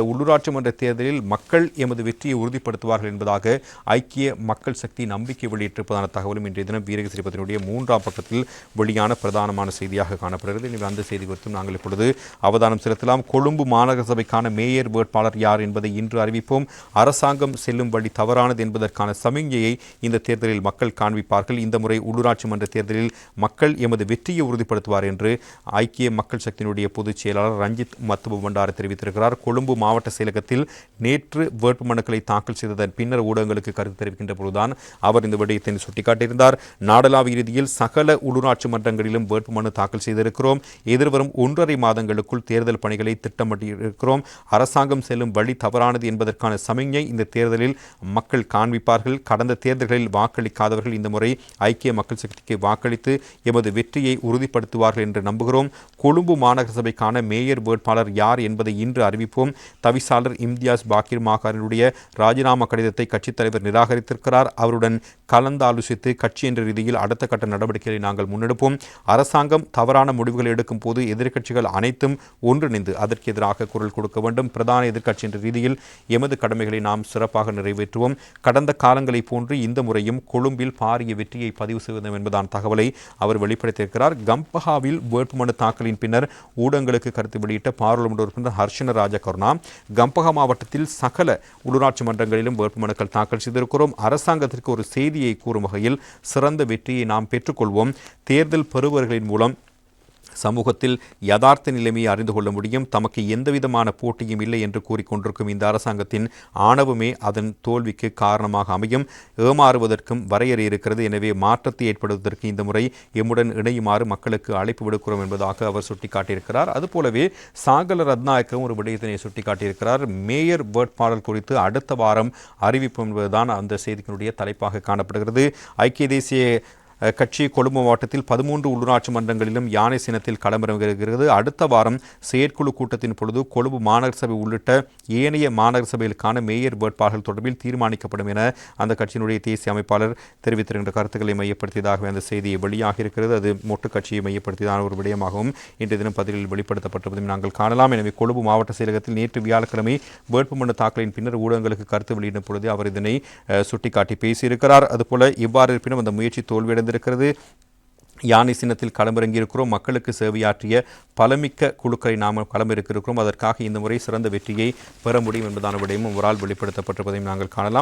உள்ளூராட்சி மன்ற தேர்தலில் மக்கள் எமது வெற்றியை உறுதிப்படுத்துவார்கள் என்பதாக ஐக்கிய மக்கள் சக்தி நம்பிக்கை வெளியிட்டிருப்பதான தகவலும் இன்றைய தினம் வீரகேசரி பத்திரிகையுடைய 3ஆம் பக்கத்தில் வெளியான பிரதானமான செய்தியாக காணப்படுகிறது. எனவே அந்த செய்தி குறித்தும் நாங்கள் இப்பொழுது அவதானம் செலுத்தலாம். கொழும்பு மாநகர சபைக்கான மேயர் வேட்பாளர் யார் என்பதை இன்று அறிவிப்போம். அரசாங்கம் செல்லும் வழி தவறானது என்பதற்கான சமிஞ்ஞையை இந்த தேர்தலில் மக்கள் காண்பிப்பார்கள். இந்த முறை உள்ளூராட்சி மன்ற தேர்தலில் மக்கள் எமது வெற்றியை உறுதிப்படுத்துவார் என்று ஐக்கிய மக்கள் சக்தியினுடைய பொதுச் செயலாளர் ரஞ்சித் மத்துப பண்டார தெரிவித்திருக்கிறார். கொழும்பு மாவட்ட செயலகத்தில் நேற்று வேட்புமனுக்களை தாக்கல் செய்ததன் பின்னர் ஊடகங்களுக்கு கருத்து தெரிவிக்கின்ற பொழுதுதான் அவர் இந்த விடயத்தை சுட்டிக்காட்டியிருந்தார். நாடளாவிய ரீதியில் சகல உள்ளூராட்சி மன்றங்களிலும் வேட்புமனு தாக்கல் செய்திருக்கிறோம். எதிர்வரும் 1.5 மாதங்களுக்குள் தேர்தல் பணிகளை திட்டமிட்டிருக்கிறோம். அரசாங்கம் செல்லும் வழி தவறானது என்பதற்கான சமிஞ்ஞை இந்த தேர்தலில் மக்கள் காண்பிப்பார்கள். கடந்த தேர்தல்களில் வாக்களிக்காதவர்கள் இந்த முறை ஐக்கிய மக்கள் சக்திக்கு வாக்களித்து எமது வெற்றியை உறுதிப்படுத்துவார்கள் என்று நம்புகிறோம். கொழும்பு மாநகர சபைக்கான மேயர் வேட்பாளர் யார் என்பதை இன்று அறிவிப்போம். தவிசாளர் இம்தியாஸ் பாக்கிர் மாகாரினுடைய ராஜினாமா கடிதத்தை கட்சித் தலைவர் நிராகரித்திருக்கிறார். அவருடன் கலந்தாலோசித்து கட்சி என்ற ரீதியில் அடுத்த கட்ட நடவடிக்கைகளை நாங்கள் முன்னெடுப்போம். அரசாங்கம் தவறான முடிவுகளை எடுக்கும் போது எதிர்க்கட்சிகள் அனைத்தும் ஒன்றிணைந்து அதற்கு எதிராக குரல் கொடுக்க வேண்டும். பிரதான எதிர்க்கட்சி என்ற ரீதியில் எமது கடமைகளை நாம் சிறப்பாக நிறைவேற்றுவோம். கடந்த காலங்களைப் போன்று இந்த முறையும் கொழும்பில் பாரிய வெற்றியை பதிவு செய்வது என்பதான தகவலை அவர் வெளிப்படுத்தியிருக்கிறார். கம்பஹாவில் வேட்புமனு தாக்கலின் பின்னர் ஊடகங்களுக்கு கருத்து வெளியிட்ட பாராளுமன்ற உறுப்பினர் ஹர்ஷன ராஜகருணா, கம்பஹா மாவட்டத்தில் சகல உள்ளூராட்சி மன்றங்களிலும் வேட்புமனுக்கள் தாக்கல் செய்திருக்கிறோம். அரசாங்கத்திற்கு ஒரு செய்தியை கூறும் வகையில் சிறந்த வெற்றியை நாம் பெற்றுக்கொள்வோம். தேர்தல் பெறுபவர்களின் மூலம் சமூகத்தில் யதார்த்த நிலைமையை அறிந்து கொள்ள முடியும். தமக்கு எந்தவிதமான போட்டியும் இல்லை என்று கூறிக்கொண்டிருக்கும் இந்த அரசாங்கத்தின் ஆணவமே அதன் தோல்விக்கு காரணமாக அமையும். ஏமாறுவதற்கும் வரையறை இருக்கிறது. எனவே மாற்றத்தை ஏற்படுவதற்கு இந்த முறை எம்முடன் இணையுமாறு மக்களுக்கு அழைப்பு விடுக்கிறோம் என்பதாக அவர் சுட்டிக்காட்டியிருக்கிறார். அதுபோலவே சாகல ரத்நாயக்கவும் ஒரு விடயத்தினை சுட்டிக்காட்டியிருக்கிறார். மேயர் வேட்பாளர் குறித்து அடுத்த வாரம் அறிவிப்பு என்பதுதான் அந்த செய்தியினுடைய தலைப்பாக காணப்படுகிறது. ஐக்கிய தேசிய கட்சி கொழும்பு மாவட்டத்தில் 13 உள்ளூராட்சி மன்றங்களிலும் யானை சின்னத்தில் களமிறங்குகிறது. அடுத்த வாரம் செயற்குழு கூட்டத்தின் பொழுது கொழும்பு மாநகர சபை உள்ளிட்ட ஏனைய மாநகர சபைகளுக்கான மேயர் வேட்பாளர்கள் தொடர்பில் தீர்மானிக்கப்படும் என அந்த கட்சியினுடைய தேசிய அமைப்பாளர் தெரிவித்திருக்கின்ற கருத்துக்களை மையப்படுத்தியதாகவே அந்த செய்தி வெளியாக இருக்கிறது. அது மொட்டு கட்சியை மையப்படுத்தியதான ஒரு விடயமாகவும் இன்றைய தினம் பதிலில் வெளிப்படுத்தப்பட்டிருப்பதையும் நாங்கள் காணலாம். எனவே கொழும்பு மாவட்ட செயலகத்தில் நேற்று வியாழக்கிழமை வேட்புமனு தாக்கலின் பின்னர் ஊடகங்களுக்கு கருத்து வெளியிடும் பொழுது அவர் இதனை சுட்டிக்காட்டி பேசியிருக்கிறார். அதுபோல இவ்வாறு இருப்பினும் அந்த முயற்சி தோல்வியடைந்திருக்கிறது. யானை சின்னத்தில் களமிறங்கியிருக்கிறோம். மக்களுக்கு சேவையாற்றிய பலமிக்க குழுக்களை நாம் களமிறக்கியிருக்கிறோம். அதற்காக இந்த முறை சிறந்த வெற்றியை பெற முடியும் என்பதான விடயமும் அவரால் வெளிப்படுத்தப்பட்டிருப்பதையும் நாங்கள் காணலாம்.